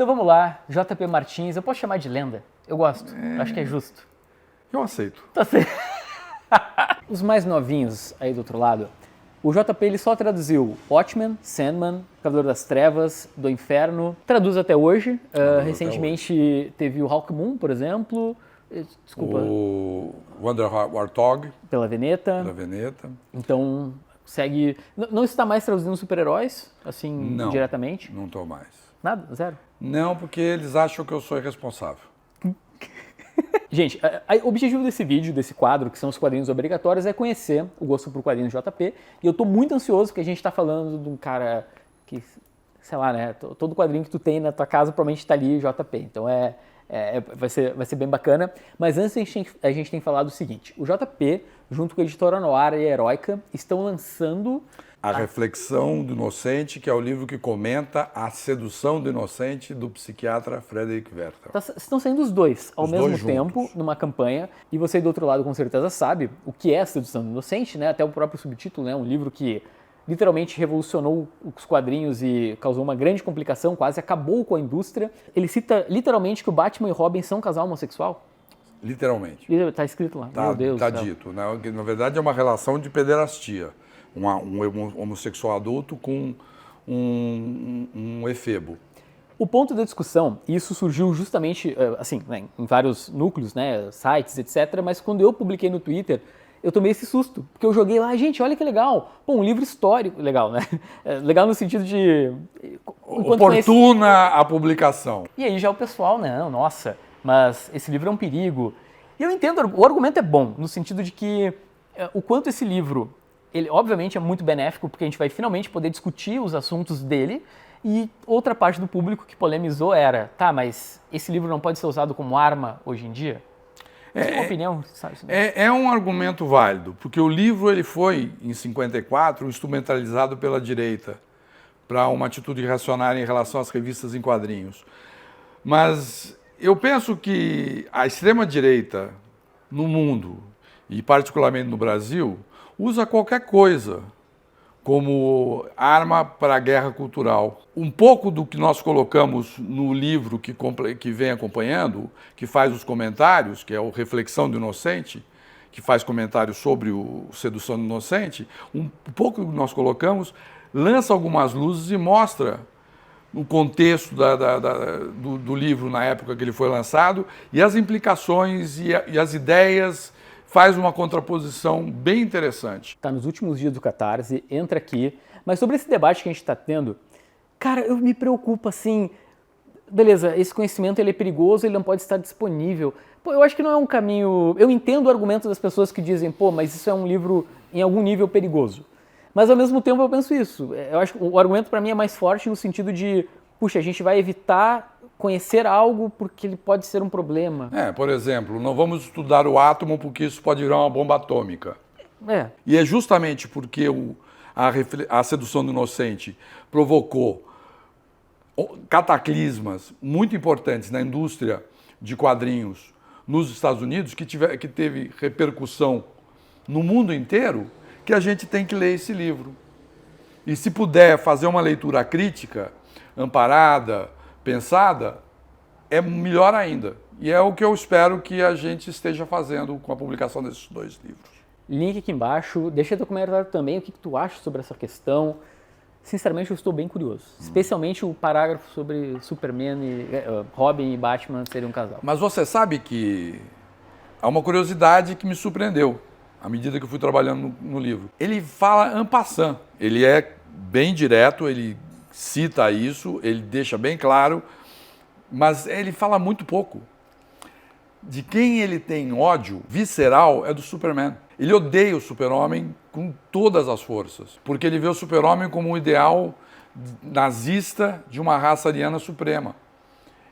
Então vamos lá, JP Martins, eu posso chamar de lenda? Eu gosto, acho que é justo. Eu aceito. Tá certo. Os mais novinhos aí do outro lado, o JP ele só traduziu Watchmen, Sandman, Cavaleiro das Trevas, do Inferno, traduz até hoje. Recentemente teve o Hawk Moon, por exemplo. Desculpa. O Wonder Warthog. Pela Veneta. Da Veneta. Então, segue... Não está mais traduzindo super-heróis, assim, Não, diretamente? Não estou mais. Nada? Zero? Não, porque eles acham que eu sou irresponsável. Gente, o objetivo desse vídeo, desse quadro, que são os quadrinhos obrigatórios, é conhecer o gosto por quadrinhos JP. E eu tô muito ansioso porque a gente tá falando de um cara que, sei lá, né? Todo quadrinho que tu tem na tua casa provavelmente tá ali JP. Então vai ser bem bacana. Mas antes a gente tem falado o seguinte. O JP, junto com a editora Noir e a Heroica, estão lançando... A Reflexão do Inocente, que é o livro que comenta a sedução do inocente do psiquiatra Frederick Werther. Estão saindo os dois ao mesmo dois tempo, juntos. numa campanha, e você aí do outro lado com certeza sabe o que é a sedução do inocente, né? Até o próprio subtítulo, né? Um livro que literalmente revolucionou os quadrinhos e causou uma grande complicação, quase acabou com a indústria. Ele cita literalmente que o Batman e Robin são um casal homossexual. Literalmente. Tá escrito lá, Tá, meu Deus. tá dito, né? Que, na verdade é uma relação de pederastia. Um homossexual adulto com um efebo. O ponto da discussão, e isso surgiu justamente, assim, né, em vários núcleos, né, sites, etc., mas quando eu publiquei no Twitter, eu tomei esse susto, porque eu joguei lá, gente, olha que legal, pô, um livro histórico, legal, né? Legal no sentido de... Oportuna a publicação. E aí já o pessoal, não, nossa, mas esse livro é um perigo. E eu entendo, o argumento é bom, no sentido de que o quanto esse livro... Ele, obviamente, é muito benéfico, porque a gente vai finalmente poder discutir os assuntos dele. E outra parte do público que polemizou era, tá, mas esse livro não pode ser usado como arma hoje em dia? Tem uma opinião, sabe? É um argumento válido, porque o livro ele foi, em 54, instrumentalizado pela direita para uma atitude reacionária em relação às revistas em quadrinhos. Mas eu penso que a extrema-direita no mundo, e particularmente no Brasil, usa qualquer coisa como arma para a guerra cultural. Um pouco do que nós colocamos no livro que vem acompanhando, que faz os comentários, que é o Reflexão do Inocente, que faz comentários sobre o Sedução do Inocente, um pouco do que nós colocamos lança algumas luzes e mostra o contexto do livro na época que ele foi lançado e as implicações e as ideias. Faz uma contraposição bem interessante. Tá nos últimos dias do Catarse, entra aqui. Mas sobre esse debate que a gente está tendo, cara, eu me preocupo assim... Beleza, esse conhecimento ele é perigoso, ele não pode estar disponível. Pô, eu acho que não é um caminho... Eu entendo o argumento das pessoas que dizem, pô, mas isso é um livro em algum nível perigoso. Mas ao mesmo tempo eu penso isso. Eu acho que o argumento para mim é mais forte no sentido de, puxa, a gente vai evitar... conhecer algo porque ele pode ser um problema. Por exemplo, não vamos estudar o átomo porque isso pode virar uma bomba atômica. E é justamente porque a sedução do inocente provocou cataclismas muito importantes na indústria de quadrinhos nos Estados Unidos, que teve repercussão no mundo inteiro, que a gente tem que ler esse livro. E se puder fazer uma leitura crítica, amparada, pensada, é melhor ainda. E é o que eu espero que a gente esteja fazendo com a publicação desses dois livros. Link aqui embaixo. Deixa teu comentário também o que tu acha sobre essa questão. Sinceramente, eu estou bem curioso. Especialmente o parágrafo sobre Superman, Robin e Batman serem um casal. Mas você sabe que há uma curiosidade que me surpreendeu à medida que eu fui trabalhando no livro. Ele fala en passant. Ele é bem direto, ele cita isso, ele deixa bem claro, mas ele fala muito pouco. De quem ele tem ódio visceral é do Superman. Ele odeia o Super-Homem com todas as forças, porque ele vê o Super-Homem como um ideal nazista de uma raça ariana suprema.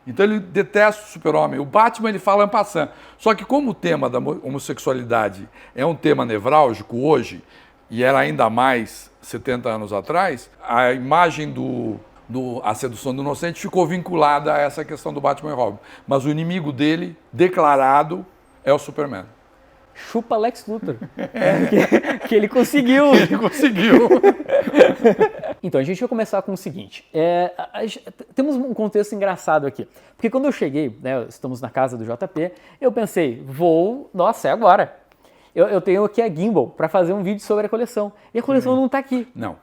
Então ele detesta o Super-Homem. O Batman ele fala en passant. Só que como o tema da homossexualidade é um tema nevrálgico hoje, e era ainda mais 70 anos atrás, a imagem a sedução do inocente ficou vinculada a essa questão do Batman e Robin. Mas o inimigo dele, declarado, é o Superman. Chupa Lex Luthor. Que ele conseguiu. Ele conseguiu. Então, a gente vai começar com o seguinte. Temos um contexto engraçado aqui. Porque quando eu cheguei, né, estamos na casa do JP, eu pensei, nossa, é agora. Eu tenho aqui a Gimbal para fazer um vídeo sobre a coleção. E a coleção não está aqui. Não.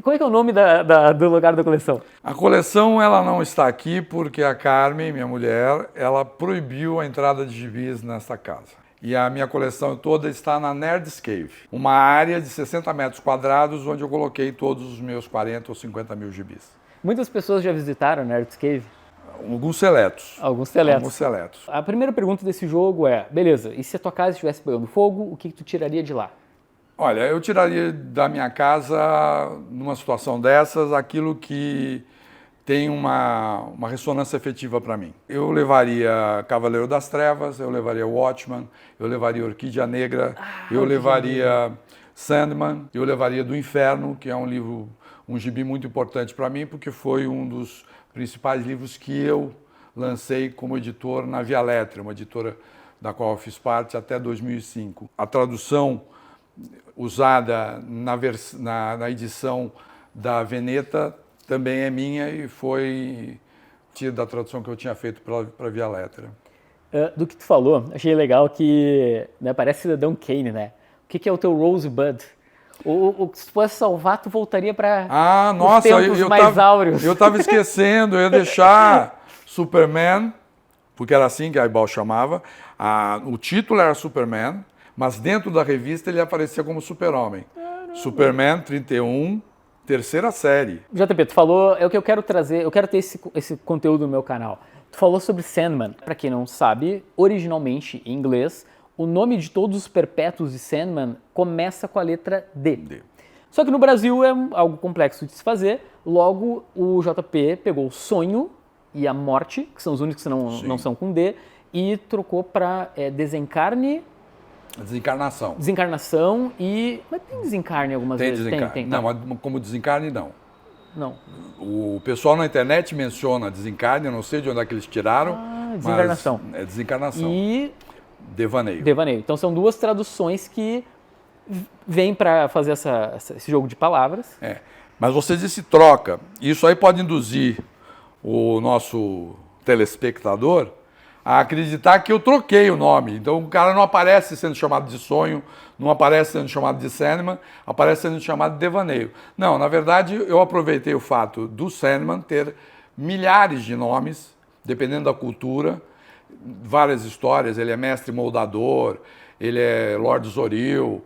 Qual é que é o nome do lugar da coleção? A coleção ela não está aqui porque a Carmen, minha mulher, ela proibiu a entrada de gibis nessa casa. E a minha coleção toda está na Nerds Cave, uma área de 60 metros quadrados onde eu coloquei todos os meus 40 ou 50 mil gibis. Muitas pessoas já visitaram Nerds Cave? Alguns seletos. Alguns seletos. Alguns seletos. A primeira pergunta desse jogo é, beleza, e se a tua casa estivesse pegando fogo, o que tu tiraria de lá? Olha, eu tiraria da minha casa, numa situação dessas, aquilo que tem uma ressonância efetiva para mim. Eu levaria Cavaleiro das Trevas, eu levaria Watchmen, eu levaria Orquídea Negra, eu levaria Sandman, eu levaria Do Inferno, que é um livro, um gibi muito importante para mim, porque foi um dos principais livros que eu lancei como editor na Via Letra, uma editora da qual eu fiz parte até 2005. A tradução usada na edição da Veneta também é minha e foi tiro da tradução que eu tinha feito para a Via Letra. Do que tu falou, achei legal que, né, parece Cidadão Kane, né? O que é o teu Rosebud? Se tu fosse salvar, tu voltaria para os tempos mais áureos. Eu estava esquecendo, eu ia deixar Superman, porque era assim que a Ibal chamava. O título era Superman, mas dentro da revista ele aparecia como Super-Homem. Superman 31, terceira série. JP, tu falou, é o que eu quero trazer, eu quero ter esse conteúdo no meu canal. Tu falou sobre Sandman. Para quem não sabe, originalmente em inglês, o nome de todos os perpétuos de Sandman começa com a letra D. Só que no Brasil é algo complexo de se fazer, logo o JP pegou o sonho e a morte, que são os únicos que não são com D, e trocou para desencarne. Desencarnação. Desencarnação e... Mas tem desencarne algumas vezes? Tem. Não, como desencarne, não. Não. O pessoal na internet menciona desencarne, eu não sei de onde é que eles tiraram. Desencarnação. Mas é desencarnação. E... Devaneio. Devaneio. Então são duas traduções que vêm para fazer esse jogo de palavras. Mas você disse troca. Isso aí pode induzir o nosso telespectador a acreditar que eu troquei o nome. Então o cara não aparece sendo chamado de sonho, não aparece sendo chamado de Sandman, aparece sendo chamado de devaneio. Não, na verdade eu aproveitei o fato do Sandman ter milhares de nomes, dependendo da cultura, várias histórias. Ele é mestre moldador, ele é Lord Zoril,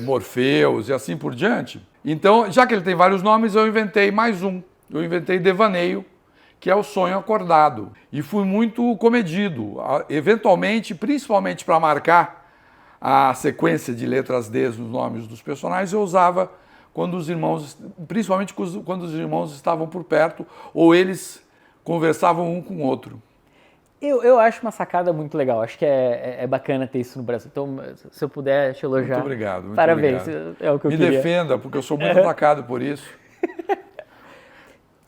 Morpheus e assim por diante. Então, já que ele tem vários nomes, eu inventei mais um. Eu inventei Devaneio, que é o sonho acordado. E fui muito comedido. Eventualmente, principalmente para marcar a sequência de letras D nos nomes dos personagens, eu usava quando os irmãos, principalmente quando os irmãos estavam por perto, ou eles conversavam um com o outro. Eu acho uma sacada muito legal. Acho que é bacana ter isso no Brasil. Então, se eu puder te elogiar... Muito obrigado. Muito parabéns. Obrigado. É o que eu queria. Me defenda, porque eu sou muito atacado por isso.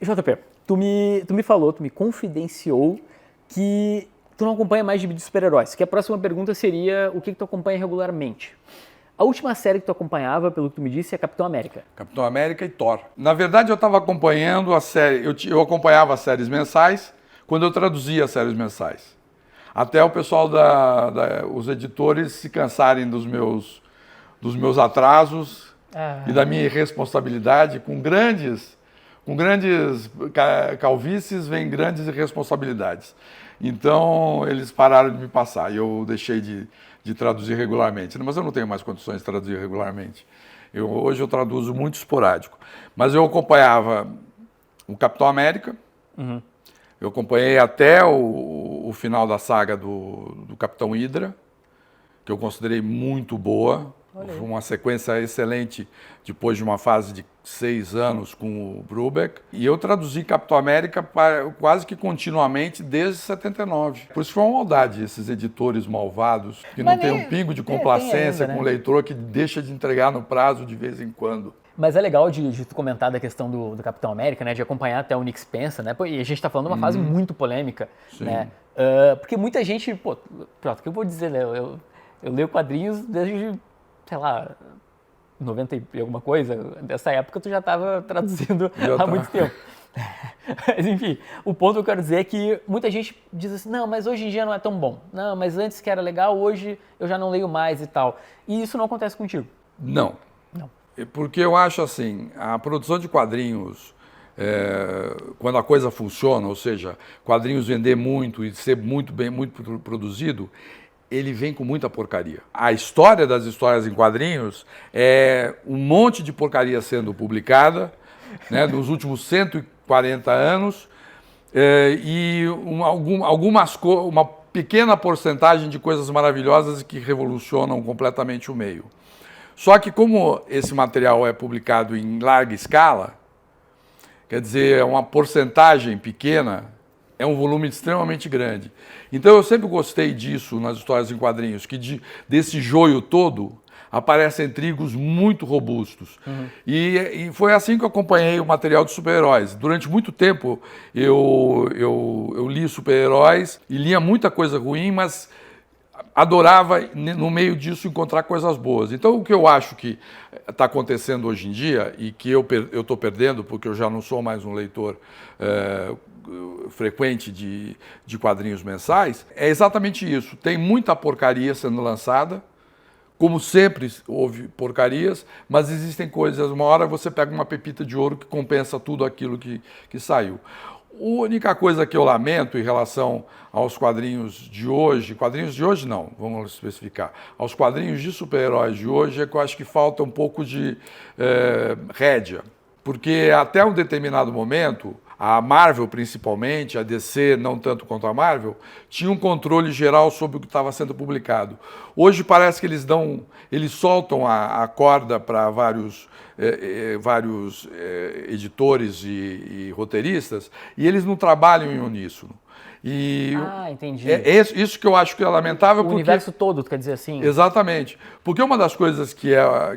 JP, tu me falou, tu me confidenciou que tu não acompanha mais gibi de super-heróis. Que a próxima pergunta seria o que tu acompanha regularmente. A última série que tu acompanhava, pelo que tu me disse, é Capitão América. Capitão América e Thor. Na verdade, eu estava acompanhando a série... Eu acompanhava as séries mensais quando eu traduzia as séries mensais. Até o pessoal os editores se cansarem dos meus atrasos e da minha irresponsabilidade. Com grandes calvícies vem grandes irresponsabilidades. Então, eles pararam de me passar e eu deixei de traduzir regularmente. Mas eu não tenho mais condições de traduzir regularmente. Hoje eu traduzo muito esporádico. Mas eu acompanhava o Capitão América. Uhum. Eu acompanhei até o final da saga do Capitão Hydra, que eu considerei muito boa. Foi uma sequência excelente depois de uma fase de 6 anos com o Brubeck. E eu traduzi Capitão América quase que continuamente desde 79. Por isso foi uma maldade, esses editores malvados, que não tem um pingo de complacência com o leitor, que deixa de entregar no prazo de vez em quando. Mas é legal de tu comentar da questão do Capitão América, né? De acompanhar até o Nick Spencer, né? E a gente tá falando de uma fase muito polêmica, né? Porque muita gente, pronto, o que eu vou dizer, né? Eu leio quadrinhos desde, sei lá, 90 e alguma coisa, dessa época tu já estava traduzindo há muito tempo. Mas enfim, o ponto que eu quero dizer é que muita gente diz assim, não, mas hoje em dia não é tão bom. Não, mas antes que era legal, hoje eu já não leio mais e tal. E isso não acontece contigo? Não. Não. Porque eu acho assim, a produção de quadrinhos, quando a coisa funciona, ou seja, quadrinhos vender muito e ser muito produzido, ele vem com muita porcaria. A história das histórias em quadrinhos é um monte de porcaria sendo publicada, né, nos últimos 140 anos, uma pequena porcentagem de coisas maravilhosas que revolucionam completamente o meio. Só que como esse material é publicado em larga escala, quer dizer, é uma porcentagem pequena, é um volume extremamente grande. Então eu sempre gostei disso nas histórias em quadrinhos, que desse joio todo aparecem trigos muito robustos. Uhum. E foi assim que eu acompanhei o material de super-heróis. Durante muito tempo eu li super-heróis e lia muita coisa ruim, mas adorava, no meio disso, encontrar coisas boas. Então, o que eu acho que está acontecendo hoje em dia, e que eu estou perdendo, porque eu já não sou mais um leitor frequente de quadrinhos mensais, é exatamente isso. Tem muita porcaria sendo lançada, como sempre houve porcarias, mas existem coisas, uma hora você pega uma pepita de ouro que compensa tudo aquilo que saiu. A única coisa que eu lamento em relação aos quadrinhos de hoje não, vamos especificar, aos quadrinhos de super-heróis de hoje é que eu acho que falta um pouco de rédea, porque até um determinado momento, a Marvel principalmente, a DC não tanto quanto a Marvel, tinha um controle geral sobre o que estava sendo publicado. Hoje parece que eles soltam a corda para vários editores e roteiristas, e eles não trabalham em uníssono. Entendi. É isso que eu acho que é lamentável. O universo todo, quer dizer assim? Exatamente. Porque uma das coisas que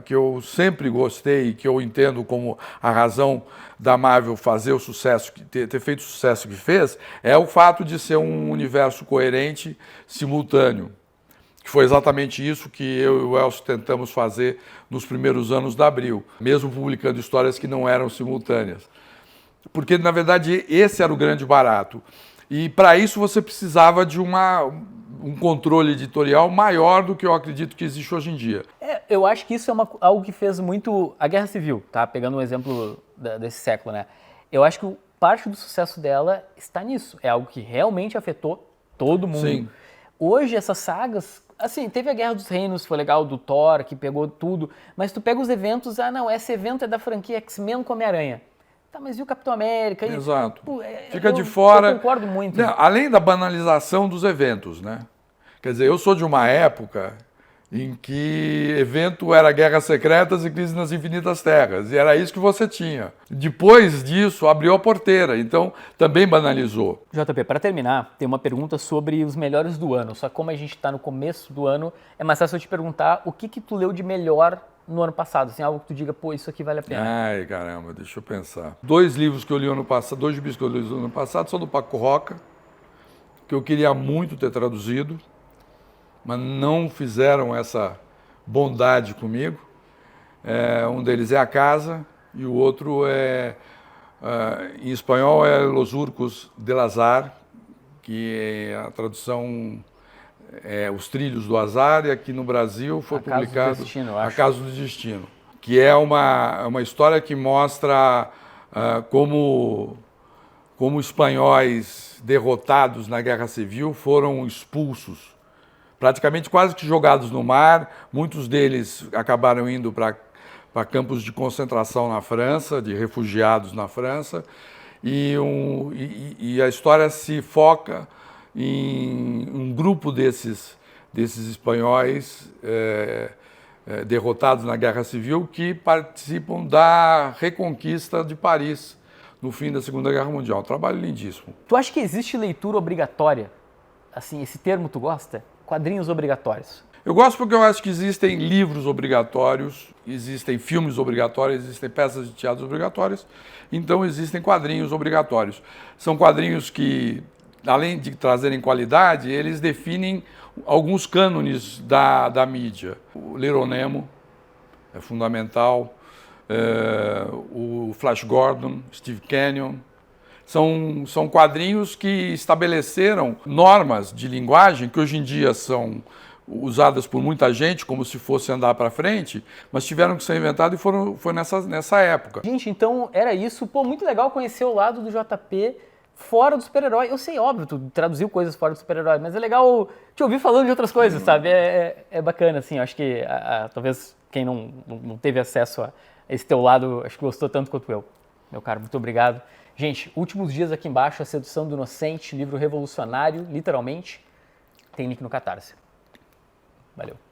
eu sempre gostei e que eu entendo como a razão da Marvel fazer o sucesso, ter feito o sucesso que fez, é o fato de ser um universo coerente, simultâneo. Que foi exatamente isso que eu e o Elcio tentamos fazer nos primeiros anos da Abril, mesmo publicando histórias que não eram simultâneas. Porque, na verdade, esse era o grande barato. E, para isso, você precisava de um controle editorial maior do que eu acredito que existe hoje em dia. Eu acho que isso é algo que fez muito a Guerra Civil, tá? Pegando um exemplo desse século, né? Eu acho que parte do sucesso dela está nisso. É algo que realmente afetou todo mundo. Sim. Hoje, essas sagas... Assim, teve a Guerra dos Reinos, foi legal, do Thor, que pegou tudo. Mas tu pega os eventos, não, esse evento é da franquia X-Men com Homem-Aranha. Tá, mas e o Capitão América? Exato. Fica de fora. Eu concordo muito. Não, além da banalização dos eventos, né? Quer dizer, eu sou de uma época em que evento era Guerras Secretas e Crise nas Infinitas Terras, e era isso que você tinha. Depois disso, abriu a porteira, então também banalizou. JP, para terminar, tem uma pergunta sobre os melhores do ano, só que como a gente está no começo do ano, é mais fácil eu te perguntar o que tu leu de melhor no ano passado, assim, algo que tu diga, pô, isso aqui vale a pena. Ai, caramba, deixa eu pensar. 2 livros que eu li ano passado, 2 gibis que eu li no ano passado, são do Paco Roca, que eu queria muito ter traduzido, mas não fizeram essa bondade comigo. Um deles é A Casa e o outro em espanhol é Los Urcos del Azar, que a tradução é Os Trilhos do Azar, e aqui no Brasil foi publicado A Casa do Destino, que é uma história que mostra como espanhóis derrotados na Guerra Civil foram expulsos, praticamente quase que jogados no mar. Muitos deles acabaram indo para campos de concentração na França, de refugiados na França, e a história se foca em um grupo desses espanhóis derrotados na Guerra Civil que participam da reconquista de Paris no fim da Segunda Guerra Mundial. Um trabalho lindíssimo. Tu acha que existe leitura obrigatória? Assim, esse termo tu gosta? Quadrinhos obrigatórios. Eu gosto porque eu acho que existem livros obrigatórios, existem filmes obrigatórios, existem peças de teatro obrigatórias, então existem quadrinhos obrigatórios. São quadrinhos que, além de trazerem qualidade, eles definem alguns cânones da mídia. O Little Nemo é fundamental. O Flash Gordon, Steve Kenyon. São quadrinhos que estabeleceram normas de linguagem que hoje em dia são usadas por muita gente como se fosse andar para frente, mas tiveram que ser inventados e foi nessa época. Gente, então era isso. Pô, muito legal conhecer o lado do JP fora do super-herói. Eu sei, óbvio, tu traduziu coisas fora do super-herói, mas é legal te ouvir falando de outras coisas, sabe? É bacana, assim. Eu acho que talvez quem não teve acesso a esse teu lado, acho que gostou tanto quanto eu. Meu caro, muito obrigado. Gente, últimos dias aqui embaixo, A Sedução do Inocente, livro revolucionário, literalmente. Tem link no Catarse. Valeu.